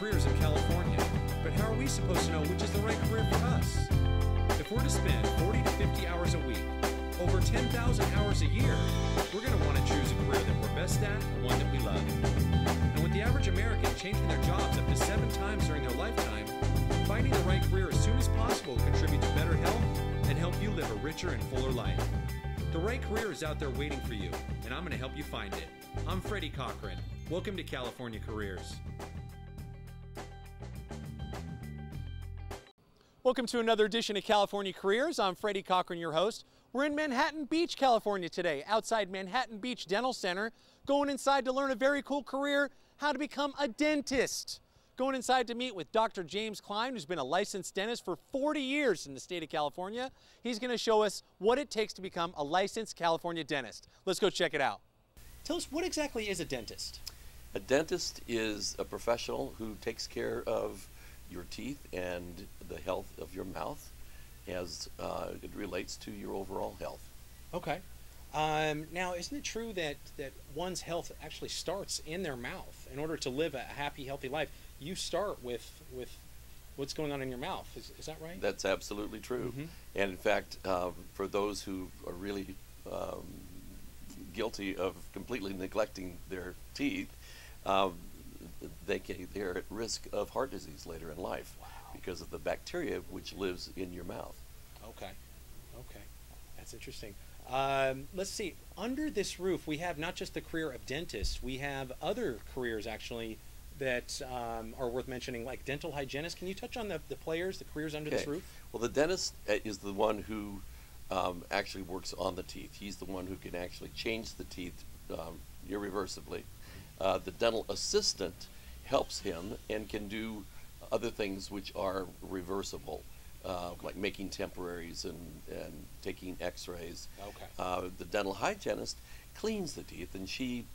careers in California, but how are we supposed to know which is the right career for us? If we're to spend 40 to 50 hours a week, over 10,000 hours a year, we're going to want to choose a career that we're best at, one that we love. And with the average American changing their jobs up to 7 times during their lifetime, finding the right career as soon as possible will contribute to better health and help you live a richer and fuller life. The right career is out there waiting for you, and I'm going to help you find it. I'm Freddy Cochran. Welcome to California Careers. Welcome to another edition of California Careers. I'm Freddy Cochran, your host. We're in Manhattan Beach, California today, outside Manhattan Beach Dental Center, going inside to learn a very cool career, how to become a dentist. Going inside to meet with Dr. James Klein, who's been a licensed dentist for 40 years in the state of California. He's going to show us what it takes to become a licensed California dentist. Let's go check it out. Tell us, what exactly is a dentist? A dentist is a professional who takes care of your teeth and the health of your mouth as it relates to your overall health. Okay. Now, isn't it true that one's health actually starts in their mouth? In order to live a happy, healthy life, you start with what's going on in your mouth. Is that right? That's absolutely true. Mm-hmm. And in fact, for those who are really guilty of completely neglecting their teeth, they're at risk of heart disease later in life. Wow. Because of the bacteria which lives in your mouth. Okay. Okay. That's interesting. Let's see. Under this roof, we have not just the career of dentist, we have other careers actually that are worth mentioning, like dental hygienist. Can you touch on the players, the careers under this roof? Well, the dentist is the one who actually works on the teeth. He's the one who can actually change the teeth irreversibly. The dental assistant helps him and can do other things which are reversible, like making temporaries and taking x-rays. Okay. The dental hygienist cleans the teeth, and she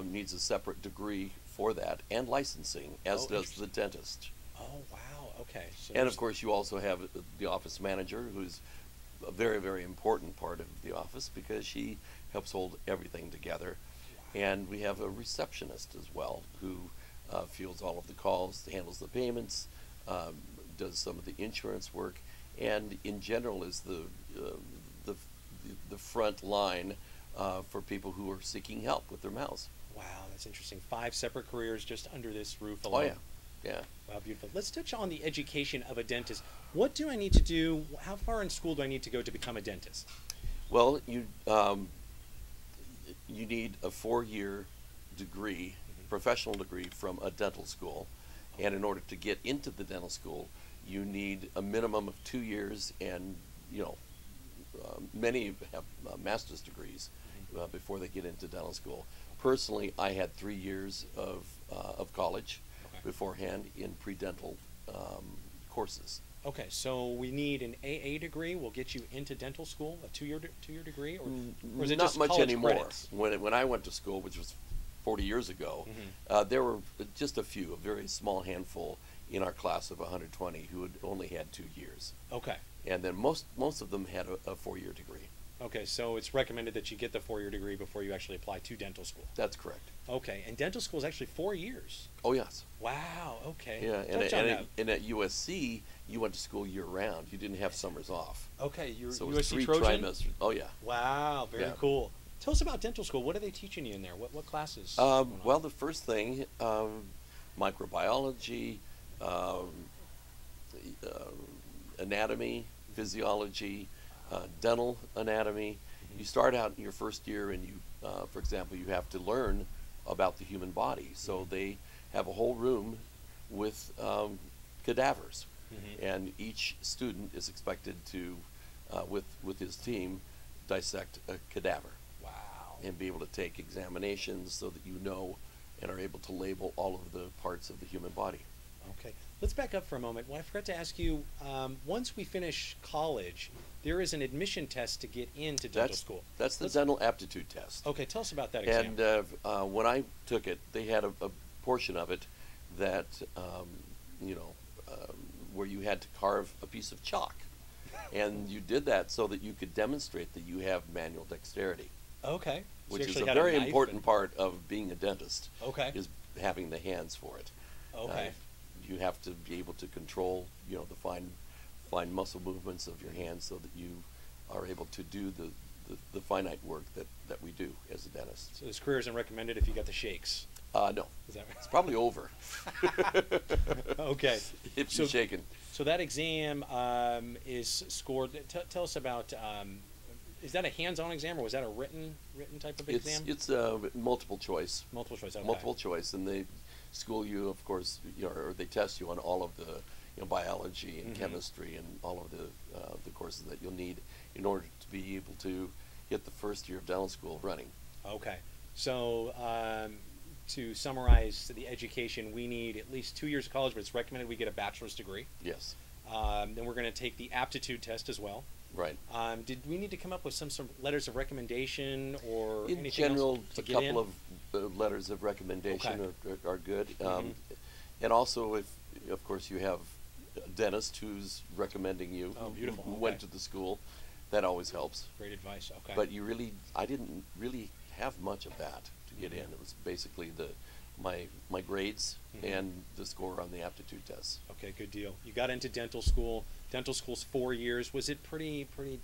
needs a separate degree for that and licensing, as does the dentist. Oh, wow. Okay. So and of course you also have the office manager, who's a very, very important part of the office because she helps hold everything together. Wow. And we have a receptionist as well, who fields all of the calls, handles the payments, does some of the insurance work, and in general is the front line for people who are seeking help with their mouths. Wow, that's interesting. 5 separate careers just under this roof alone. Oh yeah, yeah. Wow, beautiful. Let's touch on the education of a dentist. What do I need to do? How far in school do I need to go to become a dentist? Well, you need a 4-year degree, professional degree from a dental school, and in order to get into the dental school, you need a minimum of 2 years, and many have master's degrees before they get into dental school. Personally, I had 3 years of college beforehand in pre-dental courses. Okay, so we need an AA degree. Will get you into dental school, a two-year degree, or is it not just much college anymore? credits? When I went to school, which was 40 years ago, there were just a very small handful in our class of 120 who had only had 2 years. Okay. And then most of them had a 4-year degree. Okay, so it's recommended that you get the 4-year degree before you actually apply to dental school. That's correct. Okay, and dental school is actually 4 years. Oh yes. Wow. Okay. Yeah, and at USC, you went to school year-round. You didn't have summers off. Okay, you're so USC 3 Trojan? trimesters. Oh yeah. Wow, very cool. Tell us about dental school. What are they teaching you in there? What classes? Well, the first thing, microbiology, anatomy, physiology, dental anatomy. You start out in your first year, and you, for example, you have to learn about the human body. So they have a whole room with cadavers, and each student is expected to, with his team, dissect a cadaver. Wow. And be able to take examinations so that you know and are able to label all of the parts of the human body. Okay, let's back up for a moment. Well, I forgot to ask you, once we finish college, there is an admission test to get into dental school. That's the dental aptitude test. Okay, tell us about that exam. And when I took it, they had a portion of it that, where you had to carve a piece of chalk. And you did that so that you could demonstrate that you have manual dexterity. Okay. Which is a very important part of being a dentist. Okay. Is having the hands for it. Okay. you have to be able to control, you know, the fine muscle movements of your hands so that you are able to do the finite work that we do as a dentist. So this career isn't recommended if you got the shakes. No. Is that right? It's probably over. Okay. If you're shaking. So that exam is scored. Tell us about. Is that a hands-on exam or was that a written type of exam? It's multiple choice. Multiple choice. Okay. Multiple choice, and they school you, of course, you know, or they test you on all of the, you know, biology and chemistry and all of the courses that you'll need in order to be able to get the first year of dental school running. Okay. So to summarize the education, we need at least 2 years of college, but it's recommended we get a bachelor's degree. Yes. Then we're going to take the aptitude test as well. Right. Did we need to come up with some sort of letters of recommendation or in anything general, else to a get couple in? of letters of recommendation Okay. are good. And also, if of course you have a dentist who's recommending you, Oh, beautiful. who Okay. went to the school, that always helps. Great advice. Okay. But I didn't really have much of that to get in. It was basically my grades and the score on the aptitude tests. Okay, good deal. You got into dental school. Dental school's 4 years. Was it pretty very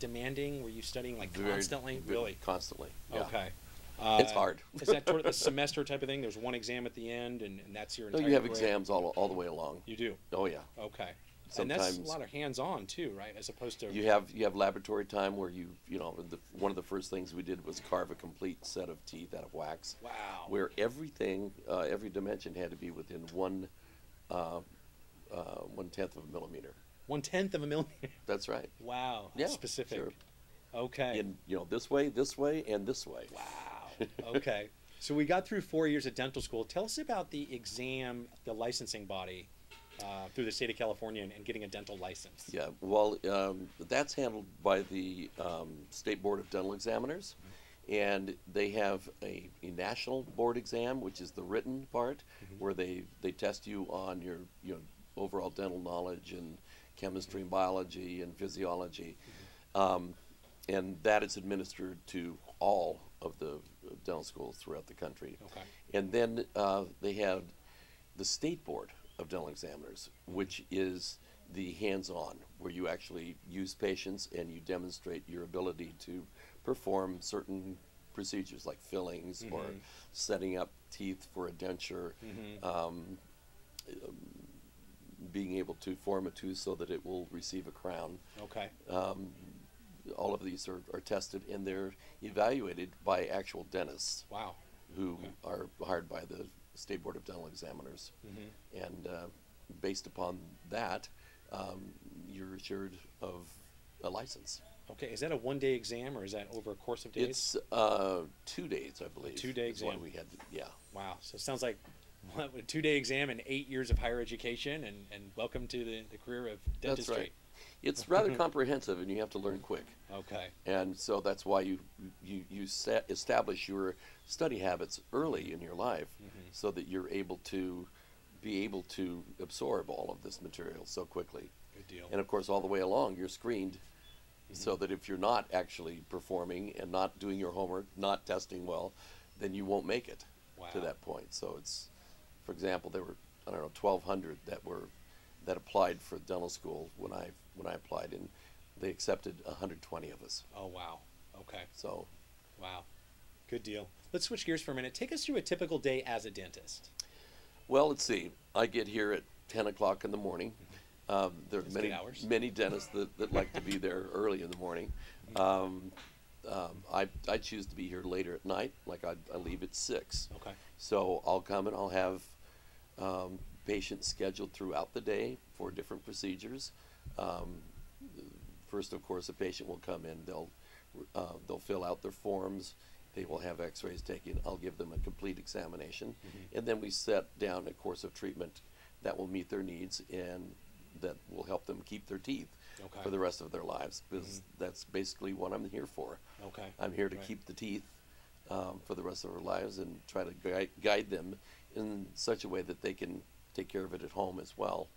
Were you studying like constantly? Really? Constantly. Yeah. Okay. It's hard. Is that sort of a semester type of thing? There's one exam at the end, and that's your No, entire you have grade? exams all the way along. You do? Oh yeah. Okay. And that's Sometimes a lot of hands-on too, right? As opposed to you have laboratory time where you know one of the first things we did was carve a complete set of teeth out of wax. Wow. Where everything, every dimension had to be within 1/10 of a millimeter. 1/10 of a millimeter. That's right. Wow. Yeah, Specific. sure. Okay. In, you know, this way, and this way. Wow. Okay. So we got through 4 years at dental school. Tell us about the exam, the licensing body through the state of California and getting a dental license. Yeah. Well, that's handled by the State Board of Dental Examiners, and they have a national board exam, which is the written part, where they test you on your overall dental knowledge and chemistry and biology and physiology. And that is administered to all of the dental schools throughout the country. Okay. And then they have the State Board of Dental Examiners, which is the hands-on, where you actually use patients and you demonstrate your ability to perform certain procedures like fillings or setting up teeth for a denture, being able to form a tooth so that it will receive a crown. Okay. All of these are tested, and they're evaluated by actual dentists. Wow. Who are hired by the State Board of Dental Examiners. And based upon that, you're assured of a license. Okay. Is that a one-day exam or is that over a course of days? It's 2 days, I believe. 2-day is what exam. we had. Yeah. Wow. So it sounds like a 2-day exam and 8 years of higher education, and welcome to the career of dentistry. That's right. It's rather comprehensive, and you have to learn quick. Okay. And so that's why you establish your study habits early in your life, so that you're able to absorb all of this material so quickly. Good deal. And of course, all the way along, you're screened, so that if you're not actually performing and not doing your homework, not testing well, then you won't make it to that point. So it's, for example, there were 1,200 that applied for dental school when I applied, and they accepted 120 of us. Oh, wow. Okay. So, wow. Good deal. Let's switch gears for a minute. Take us through a typical day as a dentist. well, let's see. I get here at 10 o'clock in the morning. There are That's good hours. many dentists that like to be there early in the morning. I choose to be here later at night. Like I leave at 6. Okay. So I'll come and I'll have patients scheduled throughout the day for different procedures. First, of course, a patient will come in. They'll fill out their forms. They will have x-rays taken. I'll give them a complete examination. And then we set down a course of treatment that will meet their needs and that will help them keep their teeth for the rest of their lives, because that's basically what I'm here for. Okay. I'm here to keep the teeth for the rest of their lives and try to guide them in such a way that they can take care of it at home as well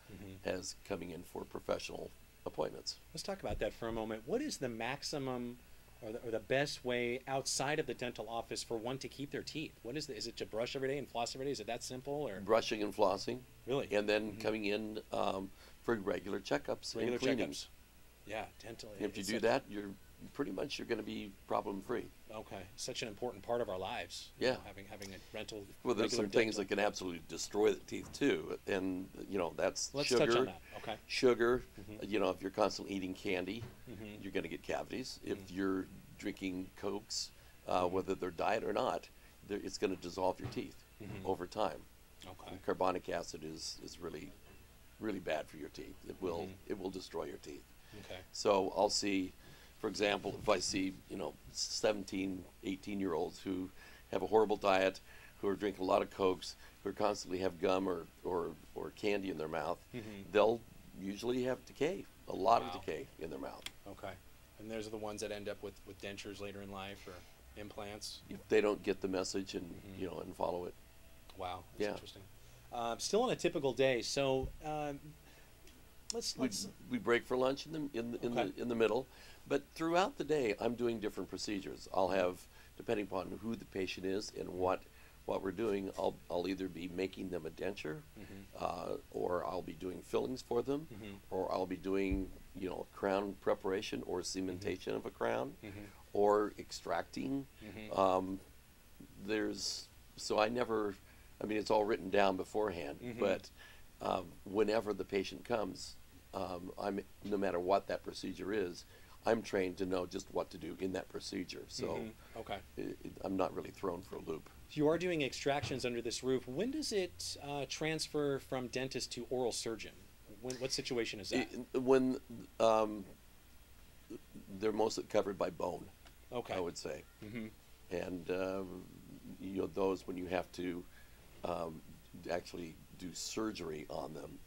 as coming in for professional appointments. Let's talk about that for a moment. What is the maximum or the best way outside of the dental office for one to keep their teeth? What is it to brush every day and floss every day? Is it that simple, or Brushing and flossing. really? And then coming in for regular checkups Regular and cleanings. checkups. Yeah, dental. If you it's do such- that, you're pretty much you're going to be problem free. Okay, such an important part of our lives. you Yeah. know, having a rental. Well, there's regular some things dental. that can absolutely destroy the teeth too, and that's Let's sugar. touch on that. Okay. Sugar. If you're constantly eating candy, Mhm. you're going to get cavities. If you're drinking Cokes, whether they're diet or not, it's going to dissolve your teeth over time. Okay. And carbonic acid is really, really bad for your teeth. It will destroy your teeth. Okay. So I'll see, for example, if I see 17, 18-year-olds who have a horrible diet, who are drinking a lot of Cokes, who constantly have gum or candy in their mouth, they'll usually have decay, a lot Wow. of decay in their mouth. Okay. And those are the ones that end up with dentures later in life or implants. If they don't get the message and and follow it. Wow, that's Yeah. interesting. Still on a typical day, so let's We break for lunch in the middle, but throughout the day I'm doing different procedures. I'll have, depending upon who the patient is and what we're doing, I'll either be making them a denture, or I'll be doing fillings for them, or I'll be doing crown preparation or cementation of a crown, or extracting. It's all written down beforehand, but whenever the patient comes, no matter what that procedure is, I'm trained to know just what to do in that procedure. So okay. I'm not really thrown for a loop. You are doing extractions under this roof. When does it transfer from dentist to oral surgeon? What situation is that? When they're mostly covered by bone, Okay. I would say, and those when you have to actually do surgery on them,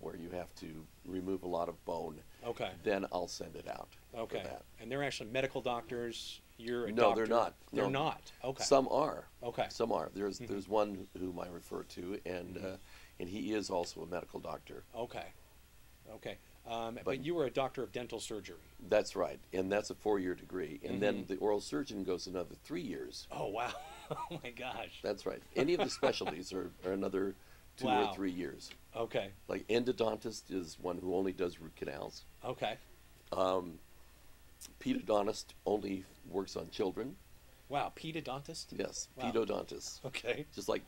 where you have to remove a lot of bone. Okay. Then I'll send it out. Okay. For that. And they're actually medical doctors. You're a No, doctor. they're not. They're No. not. Okay. Some are. Okay. Some are. There's one whom I refer to, and he is also a medical doctor. Okay. Okay. But you were a doctor of dental surgery. That's right, and that's a 4-year degree, and then the oral surgeon goes another 3 years. Oh wow. Oh my gosh. That's right. Any of the specialties are another 2 Wow. or 3 years. Okay. Like endodontist is one who only does root canals. Okay. Pedodontist only works on children. Wow. Pedodontist. Yes, Wow. pedodontist. Okay. Just like,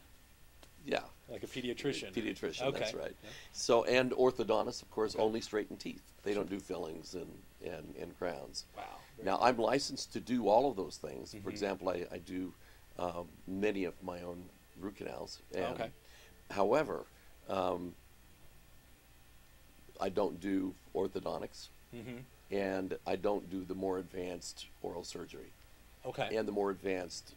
yeah, Like a pediatrician. pediatrician. Okay. That's right. Yeah. So and orthodontists, of course, only straighten teeth. They don't do fillings and crowns. Wow. Now I'm licensed to do all of those things. For example, I do many of my own root canals. And, Okay. However, I don't do orthodontics, and I don't do the more advanced oral surgery Okay. and the more advanced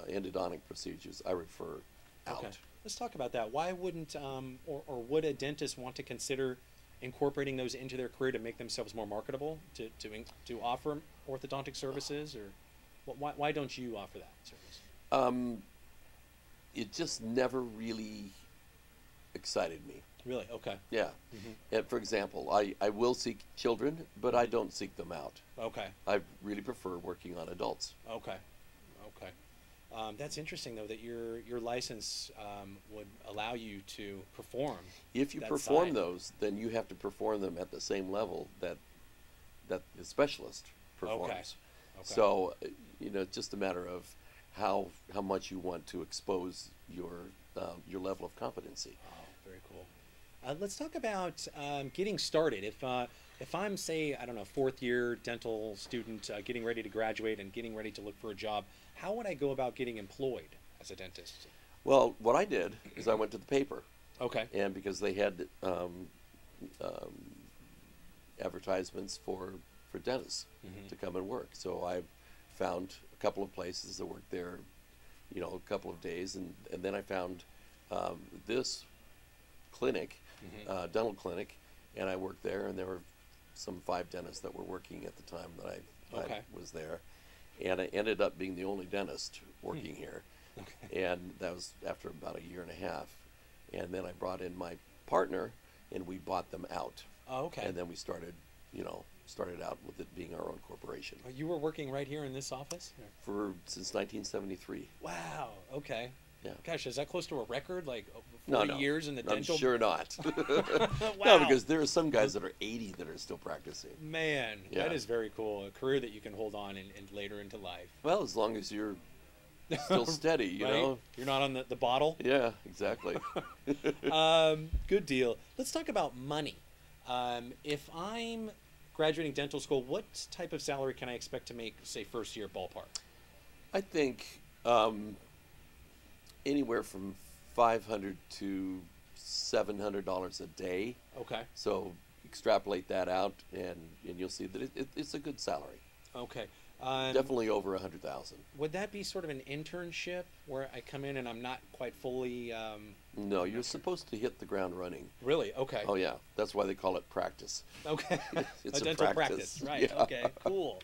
endodontic procedures. I refer out. Okay. Let's talk about that. Why wouldn't or would a dentist want to consider incorporating those into their career to make themselves more marketable, to offer orthodontic services, or why don't you offer that service? It just never really excited me. Really? Okay. Yeah. And for example, I will seek children, but I don't seek them out. Okay. I really prefer working on adults. Okay. Okay. That's interesting, though, that your license would allow you to perform. If you that perform side. those, then you have to perform them at the same level that the specialist performs. Okay. So, it's just a matter of how much you want to expose your level of competency. Oh, very cool. Let's talk about getting started. If I'm, say, I don't know, 4th year dental student getting ready to graduate and getting ready to look for a job, how would I go about getting employed as a dentist? Well, what I did is I went to the paper, Okay. and because they had advertisements for dentists to come and work, so I found a couple of places that worked there, a couple of days, and then I found this clinic, dental clinic, and I worked there, and there were some 5 dentists that were working at the time that I was there, and I ended up being the only dentist working here, and that was after about a year and a half, and then I brought in my partner, and we bought them out, Oh, okay. and then we started you know, started out with it being our own corporation Oh, you were working right here in this office? since 1973. Wow. Okay. Yeah. Gosh, is that close to a record? Like No, 40 no, years in the dental? I'm sure not. Wow. No, because there are some guys that are 80 that are still practicing. Man, Yeah. that is very cool. A career that you can hold on and later into life. Well, as long as you're still steady, you Right? know. You're not on the bottle. Yeah, exactly. Good deal. Let's talk about money. If I'm graduating dental school, what type of salary can I expect to make, say, first year ballpark? I think anywhere from $500 to $700 a day. Okay. So extrapolate that out, and you'll see that it's a good salary. Okay. Definitely over 100,000. Would that be sort of an internship where I come in and I'm not quite fully? No, you're supposed to hit the ground running. Really? Okay. Oh yeah, that's why they call it practice. Okay. It's a dental practice. Right. Yeah. Okay. Cool.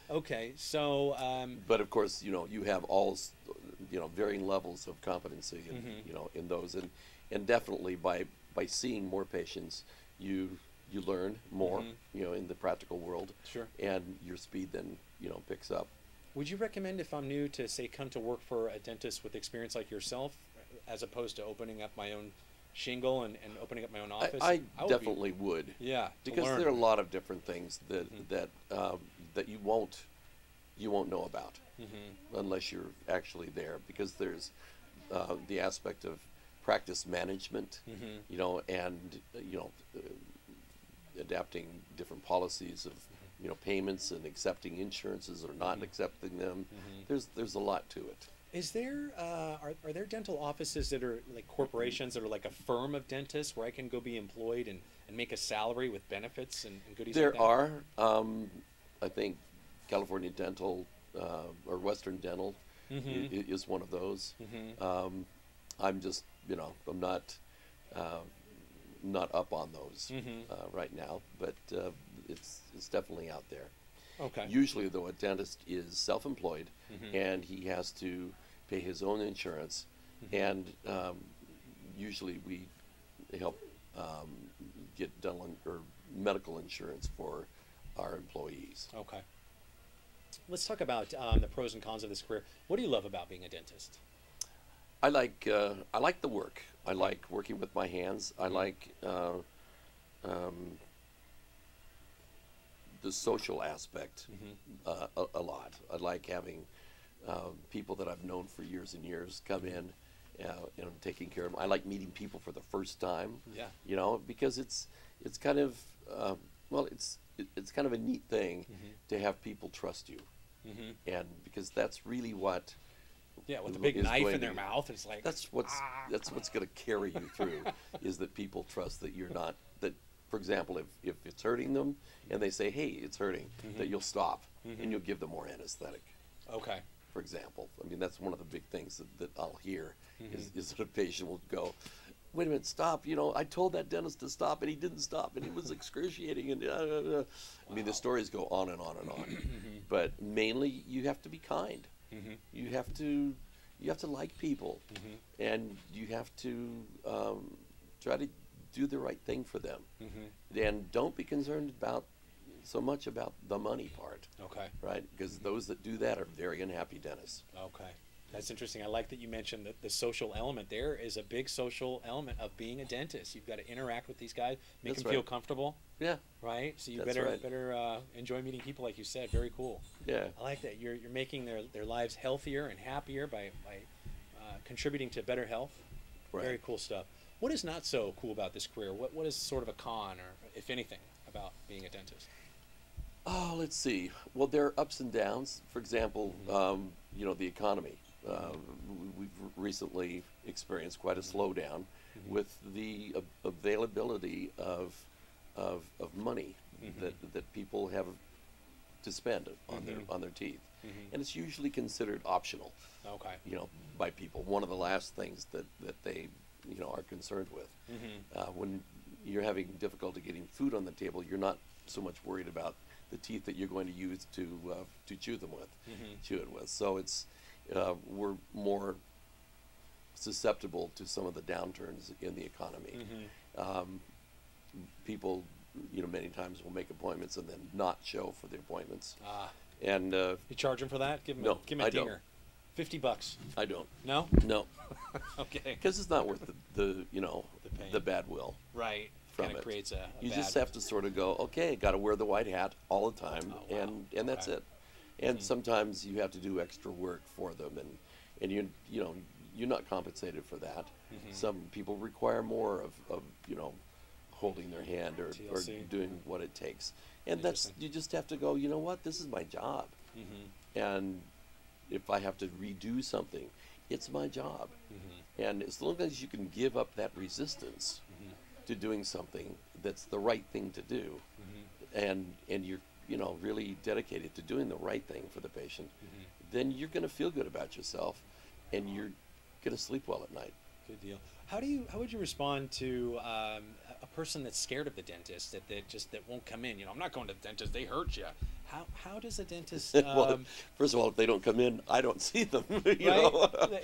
Okay. So. But of course, you know, you have all, you know, varying levels of competency, and Mm-hmm. you know, in those, and definitely by seeing more patients, you learn more, you know, in the practical world. Sure. And your speed then, you know, picks up. Would you recommend, if I'm new, to say come to work for a dentist with experience like yourself, as opposed to opening up my own shingle and opening up my own office? I would definitely would. Yeah. To Because learn. there are a lot of different things that you won't know about unless you're actually there. Because there's the aspect of practice management, you know, and you know, adapting different policies of, you know, payments and accepting insurances or not accepting them. There's a lot to it. Is there are there dental offices that are like corporations that are like a firm of dentists where I can go be employed and make a salary with benefits and goodies There like that? are, I think, California Dental or Western Dental is one of those. I'm just, you know, I'm not up on those right now, but it's definitely out there. Okay. Usually, though, a dentist is self-employed and he has to pay his own insurance, and usually we help get dental or medical insurance for our employees. Okay. Let's talk about the pros and cons of this career. What do you love about being a dentist? I like the work. I like working with my hands. I like the social aspect a lot. I like having people that I've known for years and years come in, and taking care of them. I like meeting people for the first time. Yeah. You know, because it's kind of it's kind of a neat thing to have people trust you, and because that's really what. Yeah, with a big is knife going in to their be- mouth, it's like That's what's going to carry you through, is that people trust that you're not that. For example, if it's hurting them and they say, "Hey, it's hurting," that you'll stop and you'll give them more anesthetic. okay. For example, I mean that's one of the big things that I'll hear is that a patient will go, "Wait a minute, stop! You know, I told that dentist to stop and he didn't stop and it was excruciating." And I mean the stories go on and on and on. But mainly, you have to be kind. You have to like people, and you have to try to do the right thing for them, and don't be concerned so much about the money part, Okay. right? Because those that do that are very unhappy dentists. Okay. That's interesting. I like that you mentioned that the social element. There is a big social element of being a dentist. You've got to interact with these guys, make That's them feel right. comfortable, Yeah, right? So you That's better right. enjoy meeting people, like you said. Very cool. yeah. I like that. You're making their lives healthier and happier by contributing to better health. Right. Very cool stuff. What is not so cool about this career? What is sort of a con, or if anything, about being a dentist? Oh, let's see. Well, there are ups and downs. For example, you know, the economy. We've recently experienced quite a slowdown with the availability of money that people have to spend on their teeth, and it's usually considered optional. Okay. You know, by people. One of the last things that they, you know, are concerned with. When you're having difficulty getting food on the table, you're not so much worried about the teeth that you're going to use to chew them with, chew it with. So it's we're more susceptible to some of the downturns in the economy. People many times will make appointments and then not show for the appointments. Ah. And You charge them for that? Give them no, give 'em a I don't. dinger. $50. I don't. No? No, Okay. because it's not worth the pain. bad will. Right. From Kind of it. creates a You bad... just have to sort of go, okay, got to wear the white hat all the time, Oh, wow. and that's Okay. it. And sometimes you have to do extra work for them, and you're not compensated for that. Some people require more of holding their hand or TLC. doing what it takes, and that's you just have to go. You know what? This is my job, and if I have to redo something, it's my job. And as long as you can give up that resistance to doing something that's the right thing to do, and you're really dedicated to doing the right thing for the patient, then you're going to feel good about yourself, and you're going to sleep well at night. Good deal. How would you respond to a person that's scared of the dentist that won't come in? I'm not going to the dentist. They hurt you. How does a dentist? Well, first of all, if they don't come in, I don't see them. You right? know? But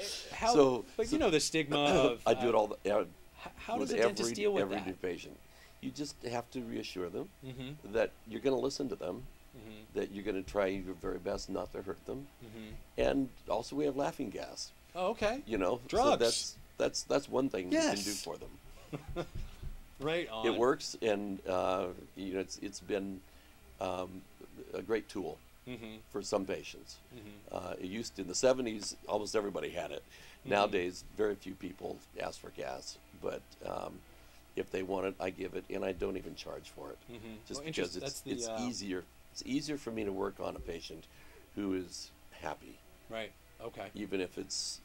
the stigma of I do it all the. How does with a dentist deal with every that? new patient. You just have to reassure them that you're going to listen to them, that you're going to try your very best not to hurt them, and also we have laughing gas. Oh, okay. Drugs. So that's one thing you can do Yes. for them. Right on. It works, and it's been a great tool for some patients. It used in the 70s, almost everybody had it. Nowadays, very few people ask for gas, but if they want it, I give it, and I don't even charge for it, just Well, because that's it's easier. It's easier for me to work on a patient who is happy, Right. Okay. even if it's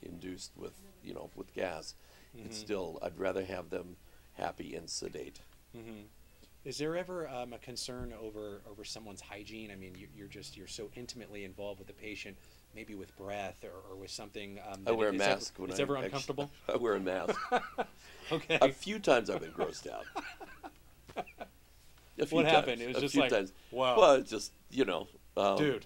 induced with with gas. It's still, I'd rather have them happy and sedate. Is there ever a concern over someone's hygiene? I mean, you're so intimately involved with the patient, maybe with breath or with something. I wear a mask when it's ever uncomfortable. I wear a mask. Okay. A few times I've been grossed out. What happened? It was just like, wow. Well, it's just Dude.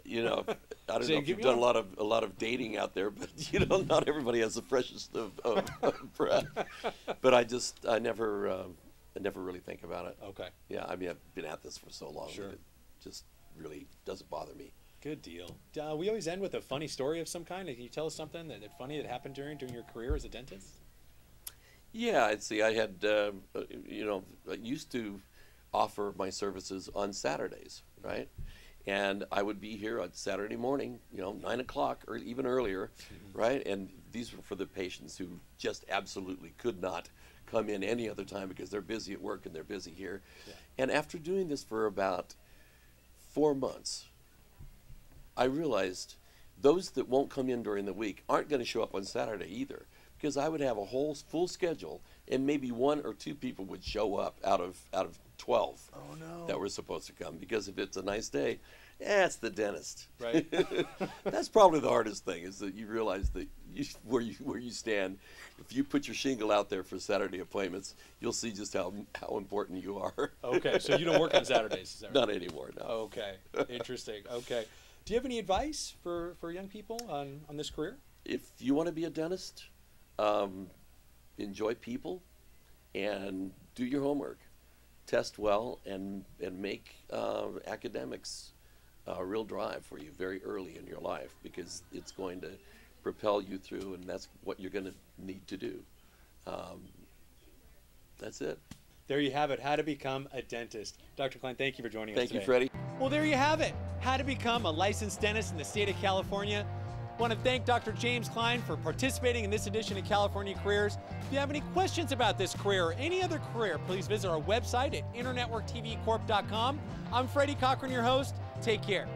I don't So know if give you've me done a lot of dating out there, but not everybody has the freshest of breath. But I never really think about it. Okay. Yeah, I mean, I've been at this for so long Sure. that it just really doesn't bother me. Good deal. We always end with a funny story of some kind. Can you tell us something that funny that happened during your career as a dentist? Yeah, I'd see. I had, I used to offer my services on Saturdays, right? And I would be here on Saturday morning, 9 o'clock or even earlier, right? And these were for the patients who just absolutely could not come in any other time because they're busy at work and they're busy here. Yeah. And after doing this for about 4 months, I realized those that won't come in during the week aren't going to show up on Saturday either, because I would have a whole full schedule and maybe 1 or 2 people would show up out of 12 that were supposed to come, because if it's a nice day, it's the dentist. Right. That's probably the hardest thing, is that you realize that where you stand, if you put your shingle out there for Saturday appointments, you'll see just how important you are. Okay, so you don't work on Saturdays, is that right? Not anymore, no. Okay, interesting. Okay. Do you have any advice for young people on this career? If you want to be a dentist, enjoy people and do your homework. Test well and make academics a real drive for you very early in your life, because it's going to propel you through, and that's what you're going to need to do. That's it. There you have it, how to become a dentist. Dr. Klein, thank you for joining us Thank today. you, Freddie. Well, there you have it, how to become a licensed dentist in the state of California. I want to thank Dr. James Klein for participating in this edition of California Careers. If you have any questions about this career or any other career, please visit our website at internetworktvcorp.com. I'm Freddy Cochran, your host. Take care.